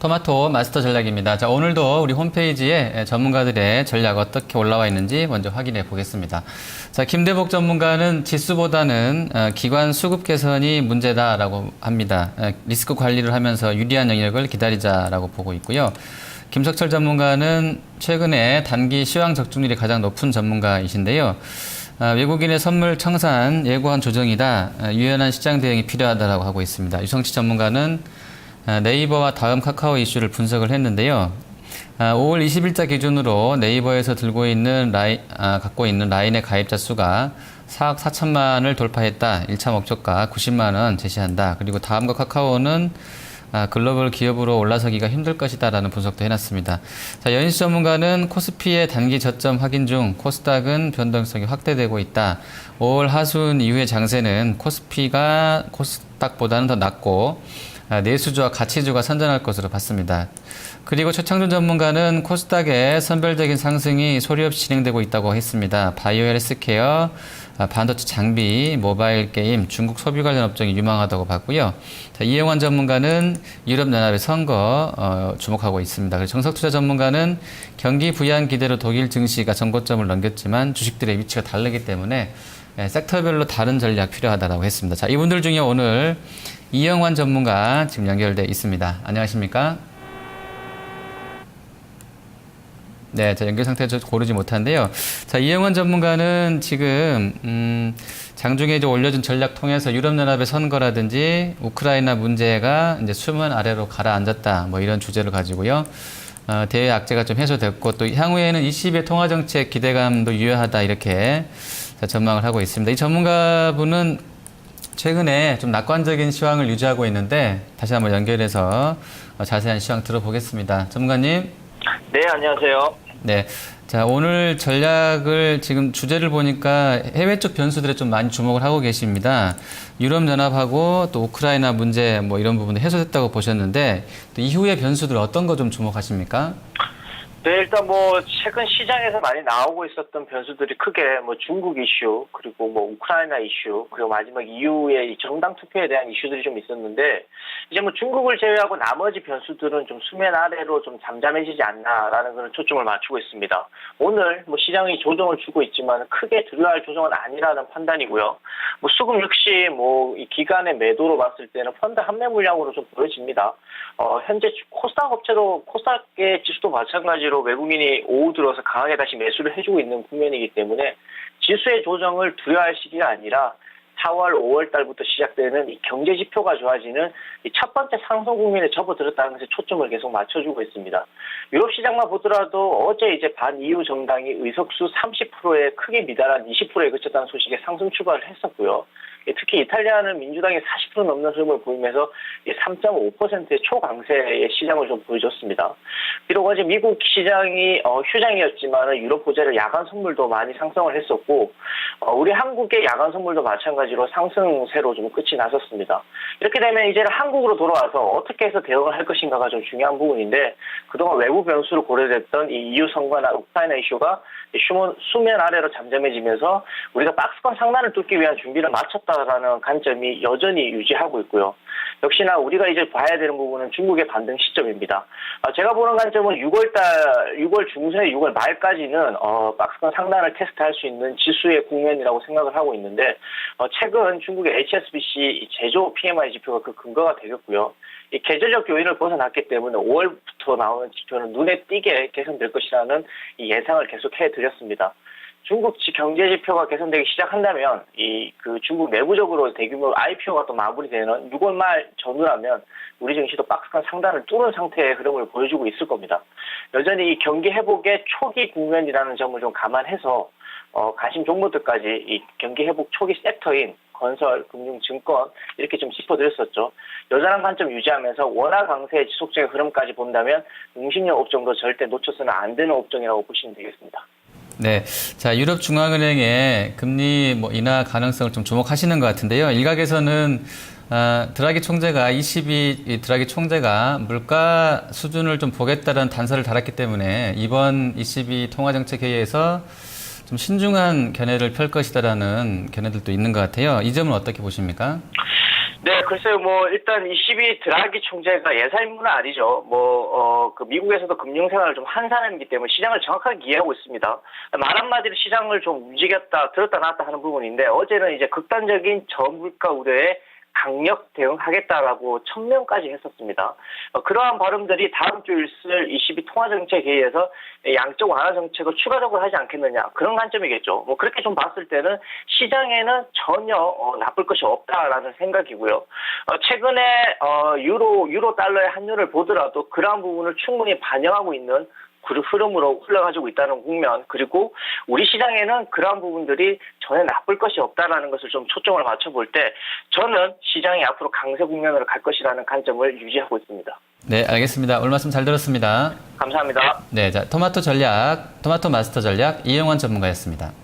토마토 마스터 전략입니다. 자, 오늘도 우리 홈페이지에 전문가들의 전략 어떻게 올라와 있는지 먼저 확인해 보겠습니다. 자, 김대복 전문가는 지수보다는 기관 수급 개선이 문제다라고 합니다. 리스크 관리를 하면서 유리한 영역을 기다리자라고 보고 있고요. 김석철 전문가는 최근에 단기 시황 적중률이 가장 높은 전문가이신데요. 외국인의 선물 청산 예고한 조정이다. 유연한 시장 대응이 필요하다라고 하고 있습니다. 유성치 전문가는 네이버와 다음 카카오 이슈를 분석을 했는데요. 5월 20일자 기준으로 네이버에서 갖고 있는 라인의 가입자 수가 4억 4천만을 돌파했다. 1차 목표가 90만 원 제시한다. 그리고 다음과 카카오는 글로벌 기업으로 올라서기가 힘들 것이다라는 분석도 해놨습니다. 자, 연희수 전문가는 코스피의 단기 저점 확인 중 코스닥은 변동성이 확대되고 있다. 5월 하순 이후의 장세는 코스피가 코스닥보다는 더 낮고 내수주와 가치주가 선전할 것으로 봤습니다. 그리고 최창준 전문가는 코스닥의 선별적인 상승이 소리 없이 진행되고 있다고 했습니다. 바이오 헬스케어, 반도체 장비, 모바일 게임, 중국 소비 관련 업종이 유망하다고 봤고요. 자, 이영환 전문가는 유럽연합의 선거 주목하고 있습니다. 그리고 정석투자 전문가는 경기 부양 기대로 독일 증시가 전고점을 넘겼지만 주식들의 위치가 다르기 때문에 섹터별로 다른 전략 필요하다고 했습니다. 자, 이분들 중에 오늘 이영환 전문가 지금 연결돼 있습니다. 안녕하십니까? 네, 자, 연결 상태 고르지 못한데요. 자, 이영환 전문가는 지금 장중에 이제 올려준 전략 통해서 유럽연합의 선거라든지 우크라이나 문제가 이제 수면 아래로 가라앉았다, 뭐 이런 주제를 가지고요. 대외 악재가 좀 해소됐고 또 향후에는 20의 통화정책 기대감도 유효하다 이렇게 전망을 하고 있습니다. 이 전문가분은 최근에 좀 낙관적인 시황을 유지하고 있는데 다시 한번 연결해서 자세한 시황 들어보겠습니다. 전문가님. 네, 안녕하세요. 네. 자, 오늘 전략을 지금 주제를 보니까 해외 쪽 변수들에 좀 많이 주목을 하고 계십니다. 유럽연합하고 또 우크라이나 문제 뭐 이런 부분도 해소됐다고 보셨는데 또 이후의 변수들 어떤 거 좀 주목하십니까? 네, 일단 뭐 최근 시장에서 많이 나오고 있었던 변수들이 크게 뭐 중국 이슈, 그리고 뭐 우크라이나 이슈, 그리고 마지막 이후에 이 정당 투표에 대한 이슈들이 좀 있었는데 이제 뭐 중국을 제외하고 나머지 변수들은 좀 수면 아래로 좀 잠잠해지지 않나라는 그런 초점을 맞추고 있습니다. 오늘 뭐 시장이 조정을 주고 있지만 크게 두려워할 조정은 아니라는 판단이고요. 뭐 수급 역시 뭐 이 기간의 매도로 봤을 때는 펀드 환매 물량으로 좀 보여집니다. 현재 코스닥 업체도 코스닥의 지수도 마찬가지로 외국인이 오후 들어서 강하게 다시 매수를 해주고 있는 국면이기 때문에 지수의 조정을 두려워할 시기가 아니라 4월, 5월 달부터 시작되는 이 경제 지표가 좋아지는 이 첫 번째 상승 국면에 접어들었다는 것에 초점을 계속 맞춰주고 있습니다. 유럽 시장만 보더라도 어제 이제 반EU 정당이 의석수 30%에 크게 미달한 20%에 그쳤다는 소식에 상승 출발을 했었고요. 특히 이탈리아는 민주당이 40% 넘는 흐름을 보이면서 3.5%의 초강세의 시장을 좀 보여줬습니다. 비록 어제 미국 시장이 휴장이었지만 유럽 호재로 야간 선물도 많이 상승을 했었고 우리 한국의 야간 선물도 마찬가지로 상승세로 좀 끝이 났었습니다. 이렇게 되면 이제는 한국으로 돌아와서 어떻게 해서 대응을 할 것인가가 좀 중요한 부분인데 그동안 외부 변수로 고려됐던 이 EU 선거나 우크라이나 이슈가 수면 아래로 잠잠해지면서 우리가 박스권 상단을 뚫기 위한 준비를 마쳤다라는 관점이 여전히 유지하고 있고요. 역시나 우리가 이제 봐야 되는 부분은 중국의 반등 시점입니다. 제가 보는 관점은 6월 중순에 6월 말까지는 박스권 상단을 테스트할 수 있는 지수의 국면이라고 생각을 하고 있는데 최근 중국의 HSBC 제조 PMI 지표가 그 근거가 되겠고요. 이 계절적 요인을 벗어났기 때문에 5월부터 나오는 지표는 눈에 띄게 개선될 것이라는 이 예상을 계속 해드렸습니다. 중국 경제 지표가 개선되기 시작한다면 그 중국 내부적으로 대규모 IPO가 또 마무리되는 6월 말 전후라면 우리 증시도 박스권 상단을 뚫은 상태의 흐름을 보여주고 있을 겁니다. 여전히 이 경기 회복의 초기 국면이라는 점을 좀 감안해서 관심 종목들까지 이 경기 회복 초기 섹터인 건설, 금융, 증권 이렇게 좀 짚어드렸었죠. 여전한 관점 유지하면서 원화 강세의 지속적인 흐름까지 본다면 응식력 업종도 절대 놓쳐서는 안 되는 업종이라고 보시면 되겠습니다. 네. 자, 유럽중앙은행의 금리 인하 가능성을 좀 주목하시는 것 같은데요. 일각에서는 드라기 총재가 드라기 총재가 물가 수준을 좀 보겠다는 단서를 달았기 때문에 이번 ECB 통화정책회의에서 좀 신중한 견해를 펼 것이다라는 견해들도 있는 것 같아요. 이 점은 어떻게 보십니까? 네, 글쎄요, 일단 이 시비 드라기 총재가 예사인문은 아니죠. 그 미국에서도 금융생활을 좀 한 사람이기 때문에 시장을 정확하게 이해하고 있습니다. 말 한마디로 시장을 좀 움직였다, 들었다 놨다 하는 부분인데, 어제는 이제 극단적인 저물가 우려에 강력 대응하겠다라고 천명까지 했었습니다. 그러한 발언들이 다음 주 있을 22 통화정책회의에서 양적 완화 정책을 추가적으로 하지 않겠느냐, 그런 관점이겠죠. 그렇게 좀 봤을 때는 시장에는 전혀 나쁠 것이 없다라는 생각이고요. 최근에 유로 달러의 환율을 보더라도 그러한 부분을 충분히 반영하고 있는 그 흐름으로 흘러가지고 있다는 국면, 그리고 우리 시장에는 그러한 부분들이 전혀 나쁠 것이 없다라는 것을 좀 초점을 맞춰볼 때 저는 시장이 앞으로 강세 국면으로 갈 것이라는 관점을 유지하고 있습니다. 네, 알겠습니다. 오늘 말씀 잘 들었습니다. 감사합니다. 네, 자, 토마토 마스터 전략 이영환 전문가였습니다.